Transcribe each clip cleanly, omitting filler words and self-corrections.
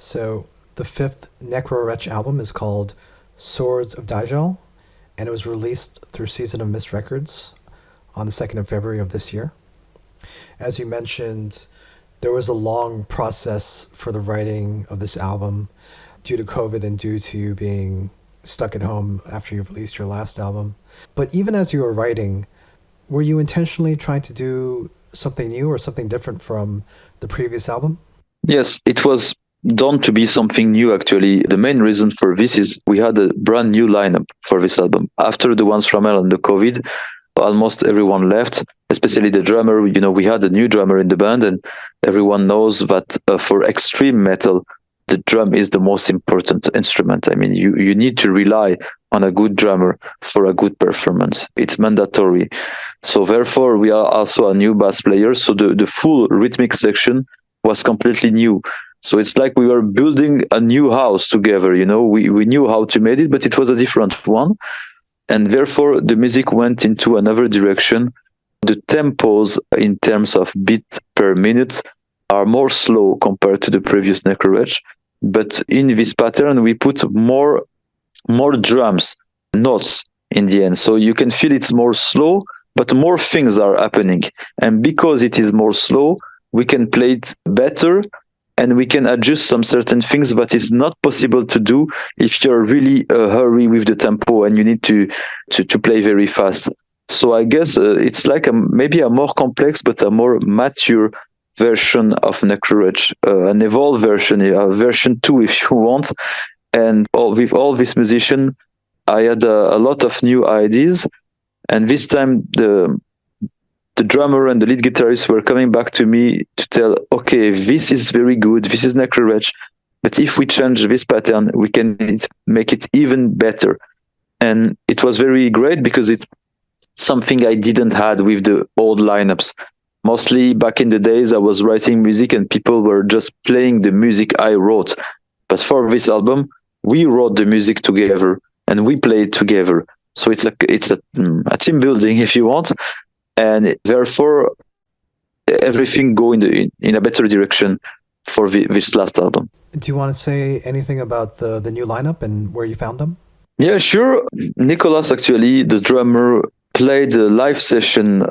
So the fifth Necrowretch album is called Swords of Dajjal, and it was released through Season of Mist Records on the 2nd of February of this year. As you mentioned, there was a long process for the writing of this album due to COVID and due to you being stuck at home after you released your last album. But even as you were writing, were you intentionally trying to do something new or something different from the previous album? Yes, it was done to be something new actually. The main reason for this is we had a brand new lineup for this album. After the ones from Hell and the COVID, almost everyone left, especially the drummer. We had a new drummer in the band, and everyone knows that for extreme metal, the drum is the most important instrument. I mean, you need to rely on a good drummer for a good performance. It's mandatory. So therefore, we are also a new bass player. So the full rhythmic section was completely new. So it's like we were building a new house together. We knew how to make it, but it was a different one. And therefore, the music went into another direction. The tempos in terms of beat per minute are more slow compared to the previous Necrowretch. But in this pattern, we put more drums, notes in the end. So you can feel it's more slow, but more things are happening. And because it is more slow, we can play it better, and we can adjust some certain things that is not possible to do if you're really hurry with the tempo and you need to play very fast. So I guess it's like maybe a more complex but a more mature version of Necrowretch, an evolved version, version 2 if you want. And with all this musician, I had a lot of new ideas. And this time the drummer and the lead guitarist were coming back to me to tell, okay, this is very good, this is Necrowretch, but if we change this pattern, we can make it even better. And it was very great because it's something I didn't had with the old lineups. Mostly back in the days, I was writing music and people were just playing the music I wrote. But for this album, we wrote the music together and we played together. So it's a team building, if you want. And therefore, everything go in a better direction for this last album. Do you want to say anything about the new lineup and where you found them? Yeah, sure. Nicolas, actually, the drummer, played a live session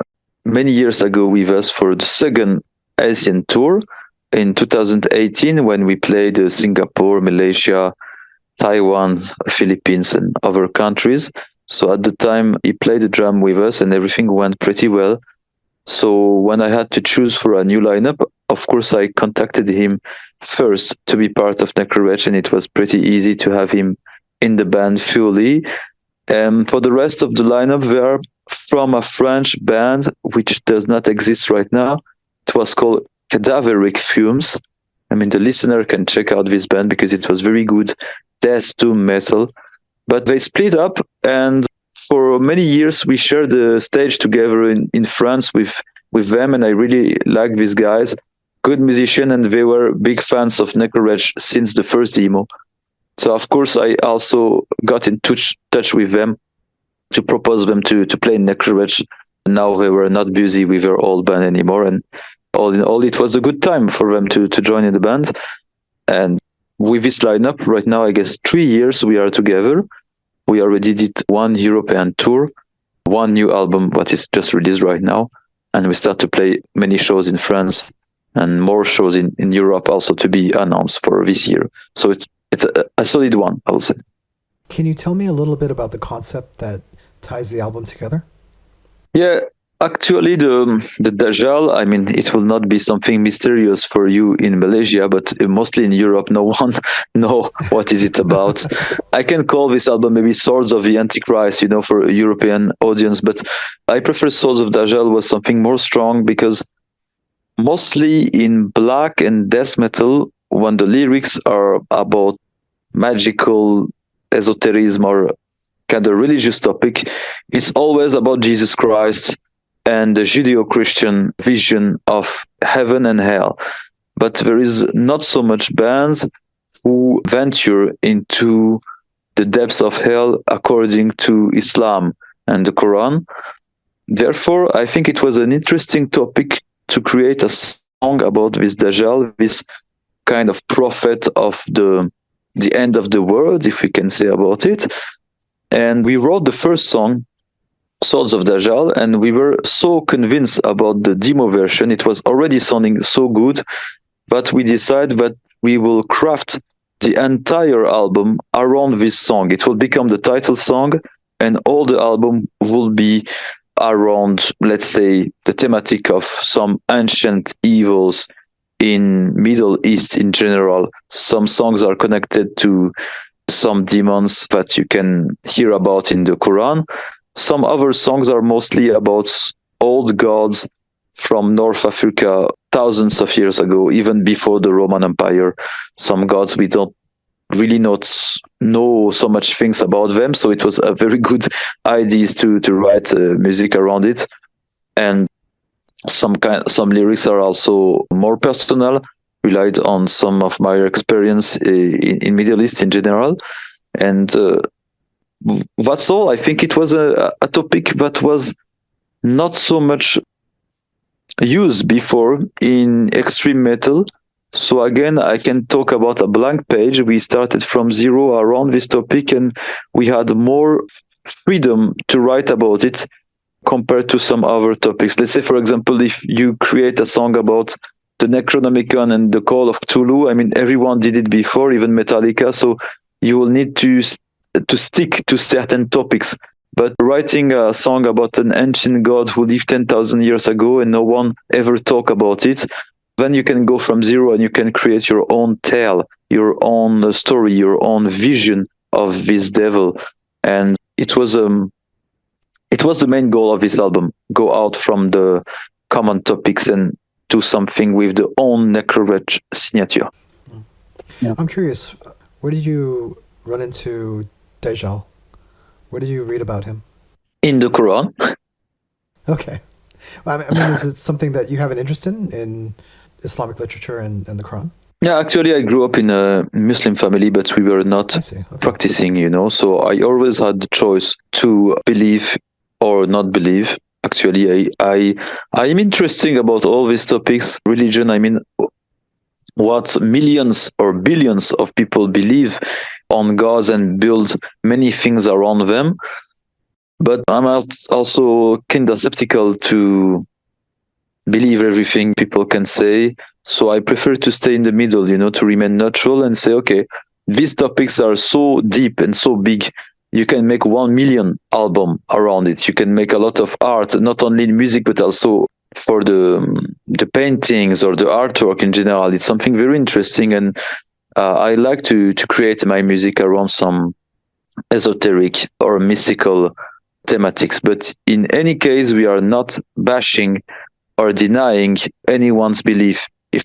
many years ago with us for the second Asian tour in 2018 when we played Singapore, Malaysia, Taiwan, Philippines, and other countries. So at the time, he played the drum with us and everything went pretty well. So when I had to choose for a new lineup, of course, I contacted him first to be part of Necrowretch, and it was pretty easy to have him in the band fully. And for the rest of the lineup, they are from a French band, which does not exist right now. It was called Cadaveric Fumes. I mean, the listener can check out this band because it was very good death doom metal. But they split up, and for many years we shared the stage together in France with them, and I really like these guys. Good musician, and they were big fans of Necrowretch since the first demo. So of course I also got in touch with them to propose them to play Necrowretch. Now they were not busy with their old band anymore, and all in all it was a good time for them to join in the band. And with this lineup, right now, I guess 3 years we are together. We already did one European tour, one new album, what is just released right now. And we start to play many shows in France and more shows in Europe also to be announced for this year. So it's a solid one, I would say. Can you tell me a little bit about the concept that ties the album together? Yeah. Actually, the Dajjal, I mean, it will not be something mysterious for you in Malaysia, but mostly in Europe, no one know what is it about. I can call this album maybe Swords of the Antichrist, for a European audience, but I prefer Swords of Dajjal was something more strong because mostly in black and death metal, when the lyrics are about magical esotericism or kind of religious topic, it's always about Jesus Christ and the Judeo-Christian vision of heaven and hell. But there is not so much bands who venture into the depths of hell according to Islam and the Quran. Therefore, I think it was an interesting topic to create a song about this Dajjal, this kind of prophet of the end of the world, if we can say about it. And we wrote the first song, Swords of Dajjal, and we were so convinced about the demo version. It was already sounding so good, but we decided that we will craft the entire album around this song. It will become the title song, and all the album will be around, let's say, the thematic of some ancient evils in Middle East in general. Some songs are connected to some demons that you can hear about in the Quran. Some other songs are mostly about old gods from North Africa thousands of years ago, even before the Roman Empire. Some gods we don't really not know so much things about them, so it was a very good idea to write music around it. And some lyrics are also more personal, relied on some of my experience in Middle East in general. And that's all. I think it was a topic that was not so much used before in extreme metal. So again, I can talk about a blank page. We started from zero around this topic, and we had more freedom to write about it compared to some other topics. Let's say, for example, if you create a song about the Necronomicon and the Call of Cthulhu, I mean, everyone did it before, even Metallica. So you will need to stick to certain topics. But writing a song about an ancient god who lived 10,000 years ago and no one ever talked about it, then you can go from zero and you can create your own tale, your own story, your own vision of this devil. And it was the main goal of this album: go out from the common topics and do something with the own Necrowretch signature. Yeah. I'm curious, where did you run into Dajjal? Where did you read about him? In the Quran. Okay. Well, I mean, is it something that you have an interest in Islamic literature and the Quran? Yeah, actually, I grew up in a Muslim family, but we were not practicing, So I always had the choice to believe or not believe. Actually, I am interested about all these topics. Religion, I mean, what millions or billions of people believe on gods and build many things around them. But I'm also kind of skeptical to believe everything people can say. So I prefer to stay in the middle, to remain neutral and say, okay, these topics are so deep and so big. You can make 1 million album around it. You can make a lot of art, not only in music, but also for the paintings or the artwork in general. It's something very interesting. And I like to create my music around some esoteric or mystical thematics. But in any case, we are not bashing or denying anyone's belief. If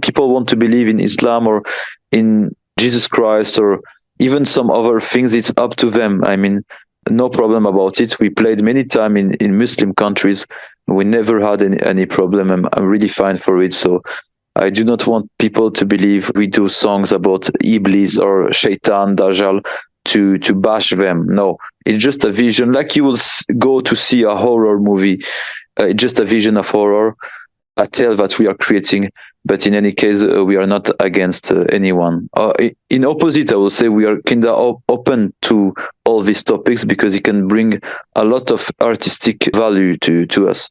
people want to believe in Islam or in Jesus Christ or even some other things, it's up to them. I mean, no problem about it. We played many times in Muslim countries. We never had any problem. I'm really fine for it. So I do not want people to believe we do songs about Iblis or Shaitan, Dajjal to bash them. No, it's just a vision. Like you will go to see a horror movie. It's just a vision of horror, a tale that we are creating. But in any case, we are not against anyone. In opposite, I will say we are kind of open to all these topics because it can bring a lot of artistic value to us.